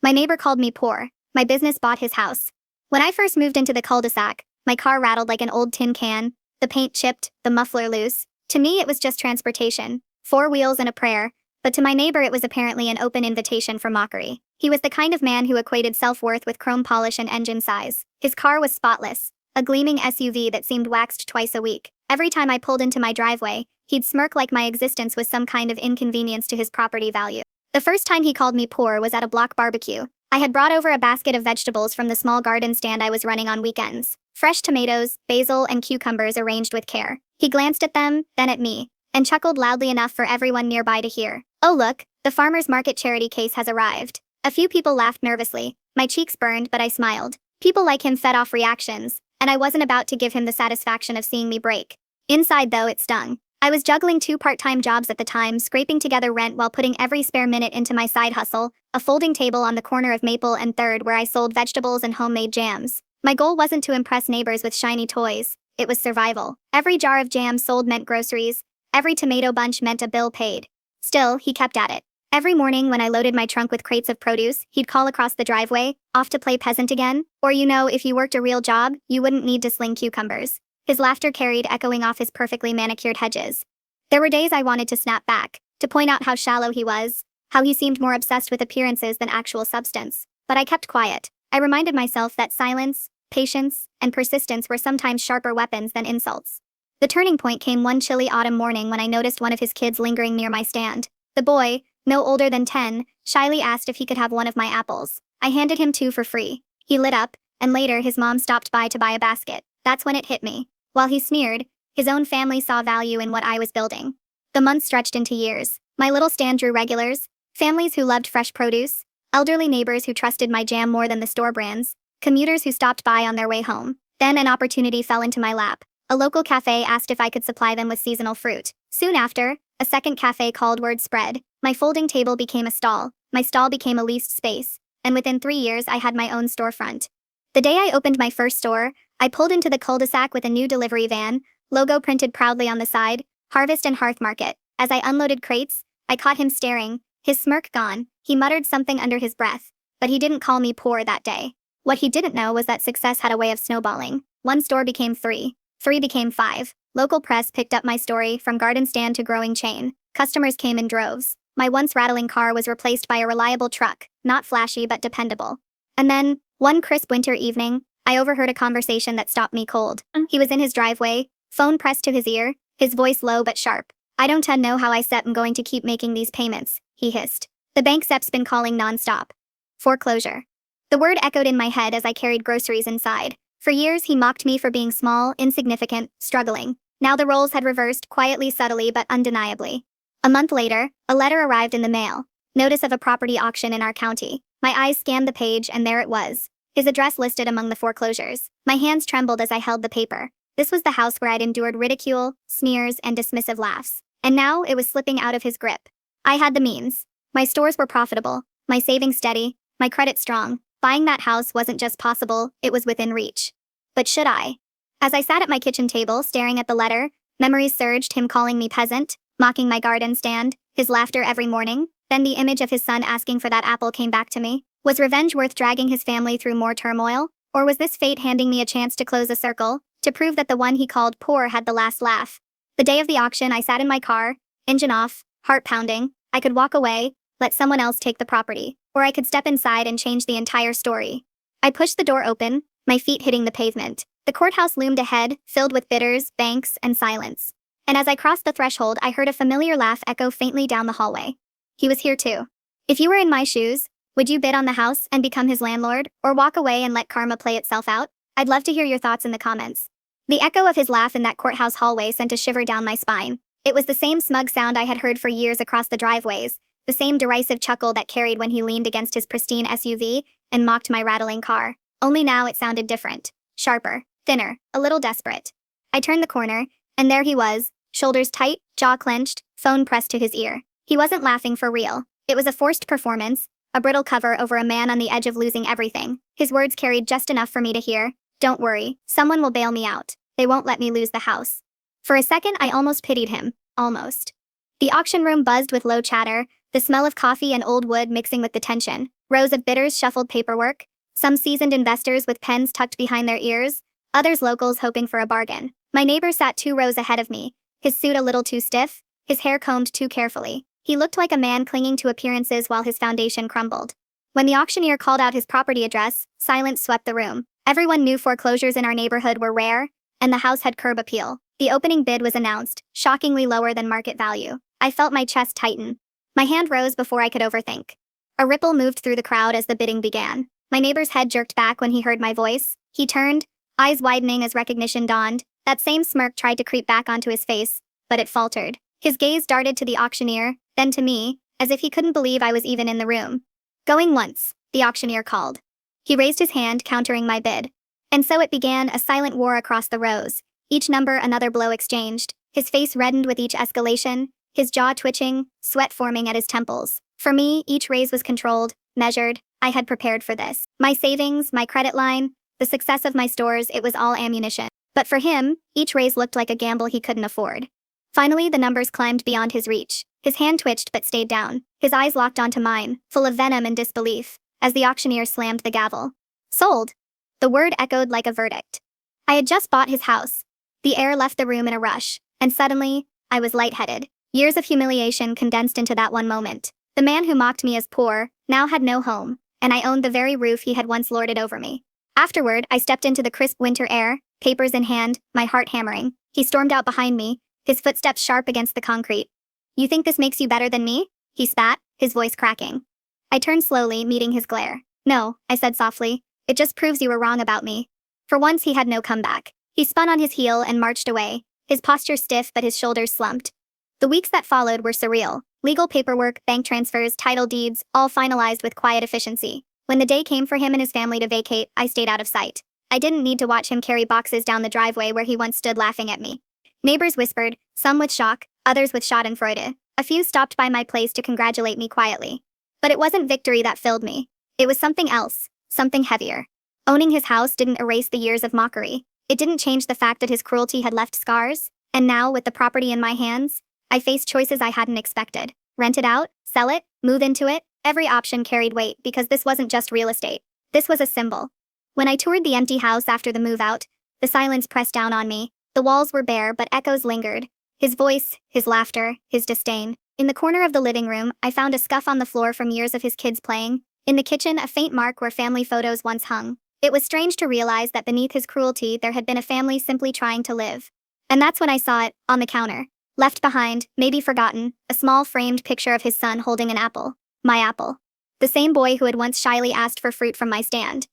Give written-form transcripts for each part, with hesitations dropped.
My neighbor called me poor. My business bought his house. When I first moved into the cul-de-sac, my car rattled like an old tin can, the paint chipped, the muffler loose. To me, it was just transportation, 4 wheels and a prayer, but to my neighbor it was apparently an open invitation for mockery. He was the kind of man who equated self-worth with chrome polish and engine size. His car was spotless, a gleaming SUV that seemed waxed twice a week. Every time I pulled into my driveway, he'd smirk like my existence was some kind of inconvenience to his property value. The first time he called me poor was at a block barbecue. I had brought over a basket of vegetables from the small garden stand I was running on weekends. Fresh tomatoes, basil, and cucumbers arranged with care. He glanced at them, then at me, and chuckled loudly enough for everyone nearby to hear. "Oh look, the farmer's market charity case has arrived." A few people laughed nervously. My cheeks burned, but I smiled. People like him fed off reactions, and I wasn't about to give him the satisfaction of seeing me break. Inside, though, it stung. I was juggling 2 part-time jobs at the time, scraping together rent while putting every spare minute into my side hustle, a folding table on the corner of Maple and 3rd where I sold vegetables and homemade jams. My goal wasn't to impress neighbors with shiny toys. It was survival. Every jar of jam sold meant groceries. Every tomato bunch meant a bill paid. Still, he kept at it. Every morning when I loaded my trunk with crates of produce, he'd call across the driveway, "Off to play peasant again?" Or if you worked a real job, you wouldn't need to sling cucumbers. His laughter carried echoing off his perfectly manicured hedges. There were days I wanted to snap back, to point out how shallow he was, how he seemed more obsessed with appearances than actual substance. But I kept quiet. I reminded myself that silence, patience, and persistence were sometimes sharper weapons than insults. The turning point came one chilly autumn morning when I noticed one of his kids lingering near my stand. The boy, no older than 10, shyly asked if he could have one of my apples. I handed him 2 for free. He lit up, and later his mom stopped by to buy a basket. That's when it hit me. While he sneered, his own family saw value in what I was building. The months stretched into years. My little stand drew regulars, families who loved fresh produce, elderly neighbors who trusted my jam more than the store brands, commuters who stopped by on their way home. Then an opportunity fell into my lap. A local cafe asked if I could supply them with seasonal fruit. Soon after, a second cafe called. Word spread. My folding table became a stall. My stall became a leased space. And within 3 years, I had my own storefront. The day I opened my first store, I pulled into the cul-de-sac with a new delivery van, logo printed proudly on the side, Harvest and Hearth Market. As I unloaded crates, I caught him staring, his smirk gone. He muttered something under his breath, but he didn't call me poor that day. What he didn't know was that success had a way of snowballing. 1 store became 3. 3 became 5. Local press picked up my story, from garden stand to growing chain. Customers came in droves. My once rattling car was replaced by a reliable truck, not flashy but dependable. And then, one crisp winter evening, I overheard a conversation that stopped me cold. He was in his driveway, phone pressed to his ear, his voice low but sharp. "I don't know how I'm going to keep making these payments," he hissed. "The bank's been calling nonstop." Foreclosure. The word echoed in my head as I carried groceries inside. For years he mocked me for being small, insignificant, struggling. Now the roles had reversed, quietly, subtly, but undeniably. A month later, a letter arrived in the mail. Notice of a property auction in our county. My eyes scanned the page and there it was. His address listed among the foreclosures. My hands trembled as I held the paper. This was the house where I'd endured ridicule, sneers, and dismissive laughs. And now it was slipping out of his grip. I had the means. My stores were profitable, my savings steady, my credit strong. Buying that house wasn't just possible, it was within reach. But should I? As I sat at my kitchen table staring at the letter, memories surged, him calling me peasant, mocking my garden stand, his laughter every morning. Then the image of his son asking for that apple came back to me. Was revenge worth dragging his family through more turmoil? Or was this fate handing me a chance to close a circle, to prove that the one he called poor had the last laugh? The day of the auction, I sat in my car, engine off, heart pounding. I could walk away, let someone else take the property, or I could step inside and change the entire story. I pushed the door open, my feet hitting the pavement. The courthouse loomed ahead, filled with bidders, banks, and silence. And as I crossed the threshold, I heard a familiar laugh echo faintly down the hallway. He was here too. If you were in my shoes, would you bid on the house and become his landlord, or walk away and let karma play itself out? I'd love to hear your thoughts in the comments. The echo of his laugh in that courthouse hallway sent a shiver down my spine. It was the same smug sound I had heard for years across the driveways, the same derisive chuckle that carried when he leaned against his pristine SUV and mocked my rattling car. Only now it sounded different. Sharper, thinner, a little desperate. I turned the corner, and there he was, shoulders tight, jaw clenched, phone pressed to his ear. He wasn't laughing for real. It was a forced performance, a brittle cover over a man on the edge of losing everything. His words carried just enough for me to hear. "Don't worry, someone will bail me out. They won't let me lose the house." For a second, I almost pitied him. Almost. The auction room buzzed with low chatter, the smell of coffee and old wood mixing with the tension. Rows of bidders shuffled paperwork, some seasoned investors with pens tucked behind their ears, others locals hoping for a bargain. My neighbor sat 2 rows ahead of me, his suit a little too stiff, his hair combed too carefully. He looked like a man clinging to appearances while his foundation crumbled. When the auctioneer called out his property address, silence swept the room. Everyone knew foreclosures in our neighborhood were rare, and the house had curb appeal. The opening bid was announced, shockingly lower than market value. I felt my chest tighten. My hand rose before I could overthink. A ripple moved through the crowd as the bidding began. My neighbor's head jerked back when he heard my voice. He turned, eyes widening as recognition dawned. That same smirk tried to creep back onto his face, but it faltered. His gaze darted to the auctioneer, then to me, as if he couldn't believe I was even in the room. Going once, the auctioneer called. He raised his hand, countering my bid. And so it began, a silent war across the rows. Each number another blow exchanged. His face reddened with each escalation, his jaw twitching, sweat forming at his temples. For me, each raise was controlled, measured. I had prepared for this. My savings, my credit line, the success of my stores, it was all ammunition. But for him, each raise looked like a gamble he couldn't afford. Finally, the numbers climbed beyond his reach. His hand twitched but stayed down. His eyes locked onto mine, full of venom and disbelief, as the auctioneer slammed the gavel. Sold. The word echoed like a verdict. I had just bought his house. The air left the room in a rush, and suddenly, I was lightheaded. Years of humiliation condensed into that one moment. The man who mocked me as poor now had no home, and I owned the very roof he had once lorded over me. Afterward, I stepped into the crisp winter air, papers in hand, my heart hammering. He stormed out behind me, his footsteps sharp against the concrete. "You think this makes you better than me?" he spat, his voice cracking. I turned slowly, meeting his glare. "No," I said softly. "It just proves you were wrong about me." For once he had no comeback. He spun on his heel and marched away, his posture stiff but his shoulders slumped. The weeks that followed were surreal. Legal paperwork, bank transfers, title deeds, all finalized with quiet efficiency. When the day came for him and his family to vacate, I stayed out of sight. I didn't need to watch him carry boxes down the driveway where he once stood laughing at me. Neighbors whispered, some with shock, others with schadenfreude. A few stopped by my place to congratulate me quietly. But it wasn't victory that filled me. It was something else, something heavier. Owning his house didn't erase the years of mockery. It didn't change the fact that his cruelty had left scars. And now, with the property in my hands, I faced choices I hadn't expected. Rent it out, sell it, move into it. Every option carried weight because this wasn't just real estate. This was a symbol. When I toured the empty house after the move out, the silence pressed down on me. The walls were bare, but echoes lingered. His voice, his laughter, his disdain. In the corner of the living room, I found a scuff on the floor from years of his kids playing. In the kitchen, a faint mark where family photos once hung. It was strange to realize that beneath his cruelty, there had been a family simply trying to live. And that's when I saw it, on the counter. Left behind, maybe forgotten, a small framed picture of his son holding an apple. My apple. The same boy who had once shyly asked for fruit from my stand.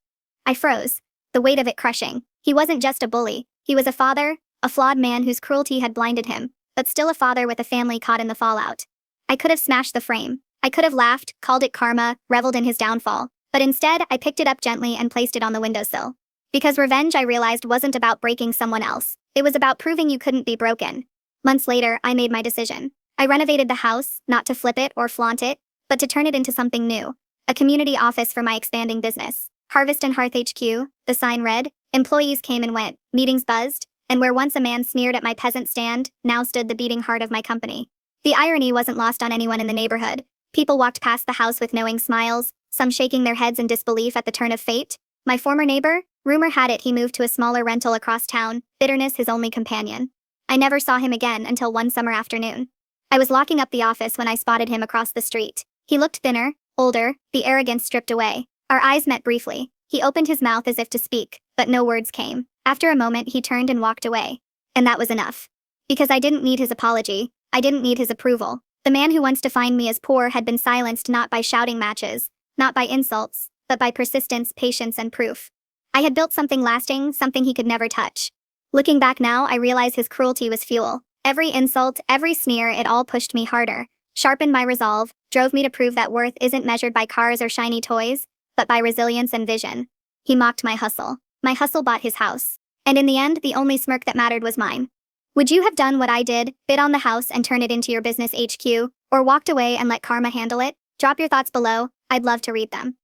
I froze, the weight of it crushing. He wasn't just a bully. He was a father, a flawed man whose cruelty had blinded him, but still a father with a family caught in the fallout. I could have smashed the frame. I could have laughed, called it karma, reveled in his downfall. But instead, I picked it up gently and placed it on the windowsill. Because revenge, I realized, wasn't about breaking someone else. It was about proving you couldn't be broken. Months later, I made my decision. I renovated the house, not to flip it or flaunt it, but to turn it into something new. A community office for my expanding business. Harvest and Hearth HQ, the sign read. Employees came and went, meetings buzzed, and where once a man sneered at my peasant stand, now stood the beating heart of my company. The irony wasn't lost on anyone in the neighborhood. People walked past the house with knowing smiles, some shaking their heads in disbelief at the turn of fate. My former neighbor, rumor had it he moved to a smaller rental across town, bitterness his only companion. I never saw him again until one summer afternoon. I was locking up the office when I spotted him across the street. He looked thinner, older, the arrogance stripped away. Our eyes met briefly. He opened his mouth as if to speak, but no words came. After a moment, he turned and walked away. And that was enough. Because I didn't need his apology. I didn't need his approval. The man who once defined me as poor had been silenced not by shouting matches, not by insults, but by persistence, patience, and proof. I had built something lasting, something he could never touch. Looking back now, I realize his cruelty was fuel. Every insult, every sneer, it all pushed me harder, sharpened my resolve, drove me to prove that worth isn't measured by cars or shiny toys, but by resilience and vision. He mocked my hustle. My hustle bought his house. And in the end, the only smirk that mattered was mine. Would you have done what I did, bid on the house and turn it into your business HQ, or walked away and let karma handle it? Drop your thoughts below. I'd love to read them.